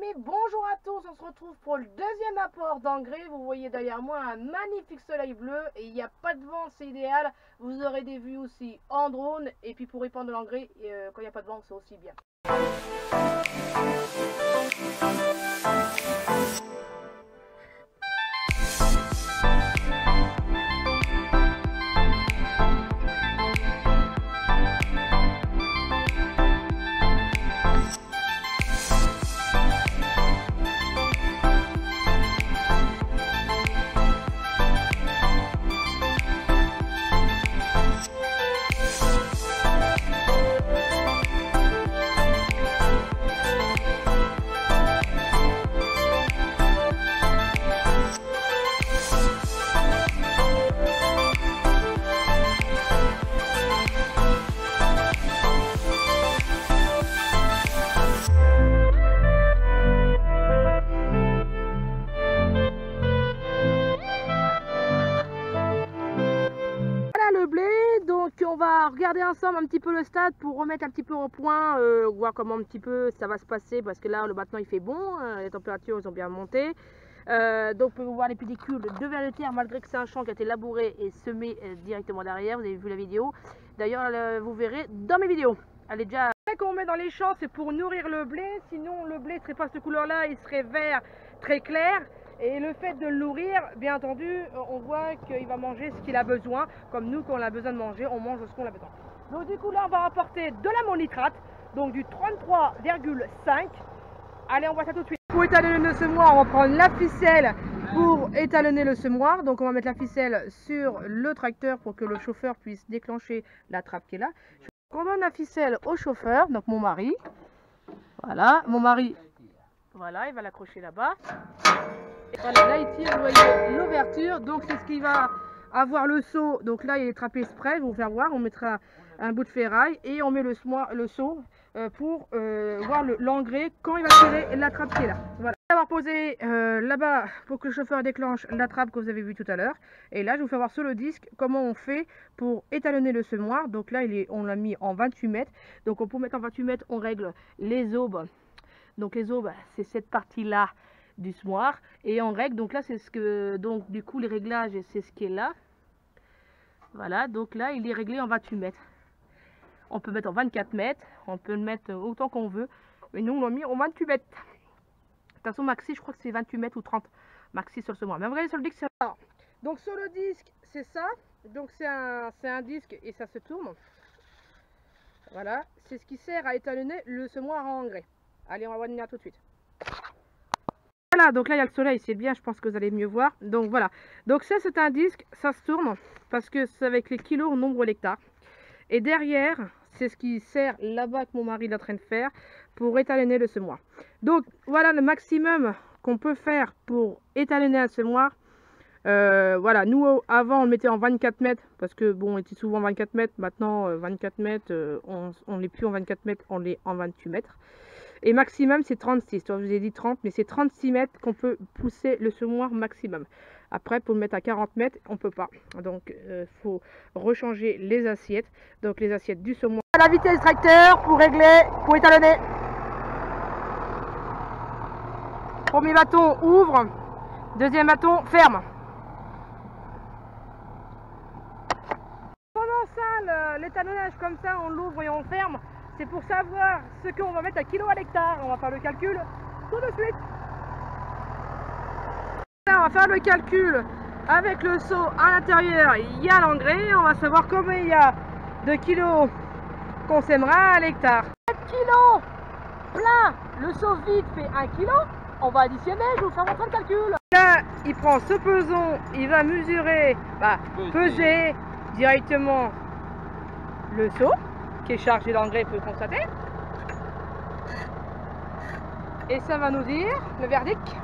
amis, bonjour à tous, on se retrouve pour le deuxième apport d'engrais. Vous voyez derrière moi un magnifique soleil bleu et il n'y a pas de vent, c'est idéal. Vous aurez des vues aussi en drone et puis pour répandre de l'engrais, quand il n'y a pas de vent, c'est aussi bien. On va regarder ensemble un petit peu le stade pour remettre un petit peu au point, voir comment un petit peu ça va se passer parce que là le maintenant il fait bon, les températures ils ont bien monté. Donc vous pouvez voir les pellicules de vers de terre malgré que c'est un champ qui a été labouré et semé directement derrière, vous avez vu la vidéo. D'ailleurs vous verrez dans mes vidéos. Allez déjà. Ce qu'on met dans les champs c'est pour nourrir le blé, sinon le blé ne serait pas cette couleur là, il serait vert très clair. Et le fait de le nourrir, bien entendu, on voit qu'il va manger ce qu'il a besoin. Comme nous, quand on a besoin de manger, on mange ce qu'on a besoin. Donc du coup, là, on va rapporter de l'ammonitrate, donc du 33,5. Allez, on voit ça tout de suite. Pour étalonner le semoir, on va prendre la ficelle pour étalonner le semoir. Donc on va mettre la ficelle sur le tracteur pour que le chauffeur puisse déclencher la trappe qui est là. On donne la ficelle au chauffeur, donc mon mari. Voilà, mon mari, voilà, il va l'accrocher là-bas. Voilà, là il tire, vous voyez l'ouverture, donc c'est ce qui va avoir le seau. Donc là il est trapèze près, je vais vous faire voir, on mettra un bout de ferraille et on met le seau pour voir l'engrais quand il va tirer la trappe qui est là. Voilà, on va poser là-bas pour que le chauffeur déclenche la trappe que vous avez vue tout à l'heure. Et là je vais vous faire voir sur le disque comment on fait pour étalonner le semoir. Donc là on l'a mis en 28 mètres, donc pour mettre en 28 mètres on règle les aubes. Donc les aubes c'est cette partie là du semoir et on règle, donc là c'est ce que, donc du coup les réglages c'est ce qui est là, voilà, donc là il est réglé en 28 mètres, on peut mettre en 24 mètres, on peut le mettre autant qu'on veut, mais nous on l'a mis en 28 mètres. De toute façon maxi je crois que c'est 28 mètres ou 30 maxi sur le semoir, mais regardez sur le disque, donc sur le disque c'est ça, donc c'est un disque et ça se tourne, voilà, c'est ce qui sert à étalonner le semoir en engrais. Allez, on va voir tout de suite. Voilà, donc là il y a le soleil, c'est bien, je pense que vous allez mieux voir. Donc voilà, donc ça c'est un disque, ça se tourne parce que c'est avec les kilos au nombre d'hectares. Et derrière, c'est ce qui sert là-bas que mon mari est en train de faire pour étalonner le semoir. Donc voilà le maximum qu'on peut faire pour étalonner un semoir. Voilà, nous avant on le mettait en 24 mètres parce que bon, on était souvent en 24 mètres. Maintenant 24 mètres, on n'est plus en 24 mètres, on est en 28 mètres. Et maximum c'est 36, je vous ai dit 30, mais c'est 36 mètres qu'on peut pousser le semoir maximum. Après pour le mettre à 40 mètres, on peut pas. Donc faut rechanger les assiettes. Donc les assiettes du semoir. La vitesse du tracteur pour régler, pour étalonner. Premier bâton ouvre, deuxième bâton ferme. Pendant ça, l'étalonnage comme ça, on l'ouvre et on le ferme. C'est pour savoir ce qu'on va mettre à kilo à l'hectare. On va faire le calcul tout de suite. Là, on va faire le calcul avec le seau à l'intérieur. Il y a l'engrais. On va savoir combien il y a de kilos qu'on sèmera à l'hectare. 7 kilos plein. Le seau vide fait 1 kg. On va additionner. Je vais vous faire montrer le calcul. Là, il prend ce peson. Il va mesurer, peser directement le seau qui est chargé d'engrais, peut constater. Et ça va nous dire le verdict.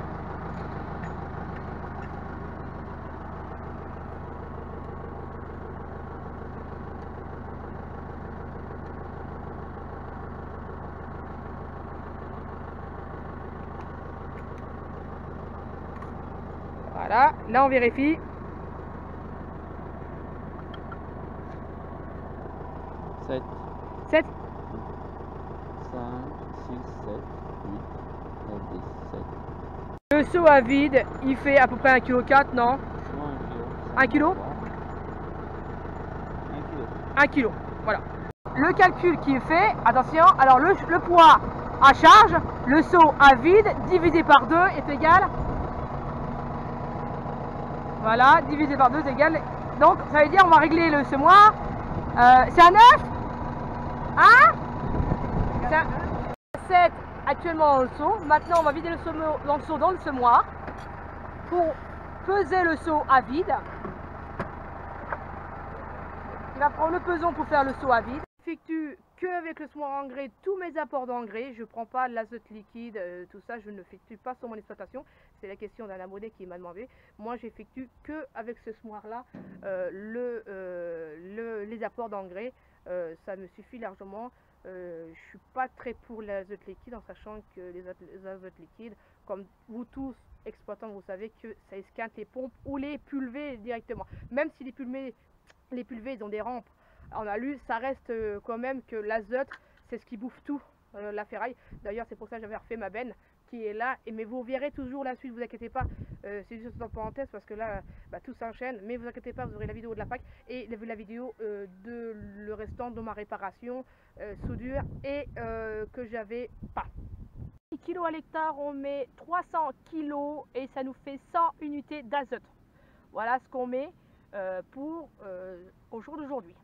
Voilà, là on vérifie. 7. 7. 5, 6, 7, 8. Le seau à vide, il fait à peu près 1,4 kg, non? 1 kg 1 kg, voilà. Le calcul qui est fait, attention, alors le poids à charge, le seau à vide divisé par 2 est égal. Voilà, divisé par 2 est égal. Donc ça veut dire on va régler le semoir. C'est un 9 hein? C'est un 7 actuellement dans le seau. Maintenant on va vider le seau dans le semoir pour peser le seau à vide. Il va prendre le peson pour faire le seau à vide. J'effectue qu'avec le semoir engrais tous mes apports d'engrais. Je ne prends pas l'azote liquide, tout ça, je ne l'effectue pas sur mon exploitation. C'est la question d'un abonné qui m'a demandé. Moi, j'effectue qu'avec ce semoir-là les apports d'engrais. Ça me suffit largement. Je ne suis pas très pour l'azote liquide, en sachant que les azotes liquides, comme vous tous exploitants, vous savez que ça esquinte les pompes ou les pulvées directement. Même si les pulvées ils ont des rampes en alu, ça reste quand même que l'azote c'est ce qui bouffe tout, la ferraille. D'ailleurs c'est pour ça que j'avais refait ma benne qui est là, mais vous verrez toujours la suite, vous inquiétez pas. C'est juste en parenthèse parce que là tout s'enchaîne, mais vous inquiétez pas, vous aurez la vidéo de la PAC et la vidéo de le restant de ma réparation, soudure et que j'avais pas. 10 kg à l'hectare, on met 300 kg et ça nous fait 100 unités d'azote. Voilà ce qu'on met pour au jour d'aujourd'hui.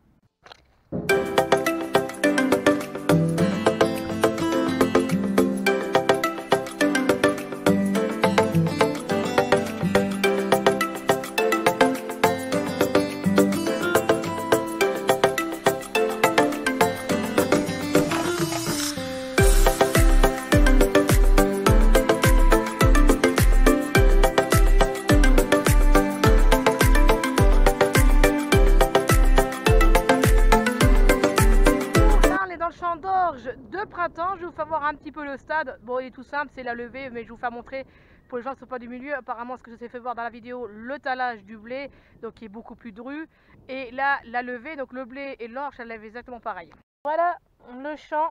De printemps, je vais vous faire voir un petit peu le stade. Bon, il est tout simple, c'est la levée, mais je vous fais montrer pour les gens qui ne sont pas du milieu. Apparemment, ce que je vous ai fait voir dans la vidéo, le talage du blé, donc qui est beaucoup plus dru. Et là, la levée, donc le blé et l'orge, ça lève exactement pareil. Voilà le champ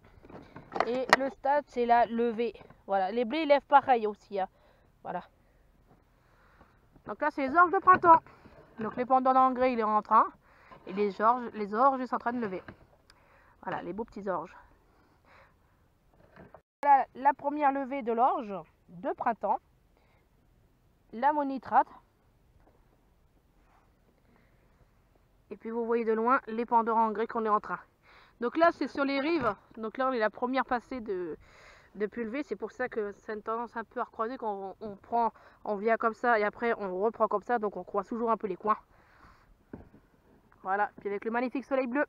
et le stade, c'est la levée. Voilà, les blés ils lèvent pareil aussi. Hein. Voilà. Donc là, c'est les orges de printemps. Donc les pendants d'engrais, il est en train. Et les orges, ils sont en train de lever. Voilà, les beaux petits orges. Voilà la première levée de l'orge de printemps. L'ammonitrate. Et puis vous voyez de loin les pendants engrais qu'on est en train. Donc là, c'est sur les rives. Donc là, on est la première passée de pulvée. C'est pour ça que c'est une tendance un peu à recroiser quand on vient comme ça et après on reprend comme ça. Donc on croise toujours un peu les coins. Voilà, puis avec le magnifique soleil bleu.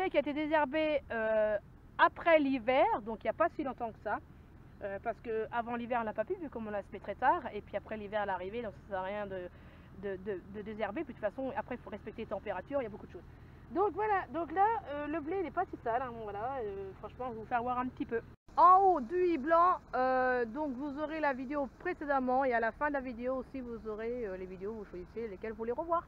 blé qui a été désherbé après l'hiver, donc il n'y a pas si longtemps que ça. Parce qu'avant l'hiver, on n'a pas pu, vu qu'on l'a semé très tard. Et puis après l'hiver, l'arrivée, donc ça ne sert à rien de désherber. Puis de toute façon, après, il faut respecter les températures, il y a beaucoup de choses. Donc voilà, donc là, le blé n'est pas si sale. Hein, voilà, franchement, je vais vous faire voir un petit peu. En haut du riz blanc, donc vous aurez la vidéo précédemment. Et à la fin de la vidéo aussi, vous aurez les vidéos, vous choisissez lesquelles vous voulez revoir.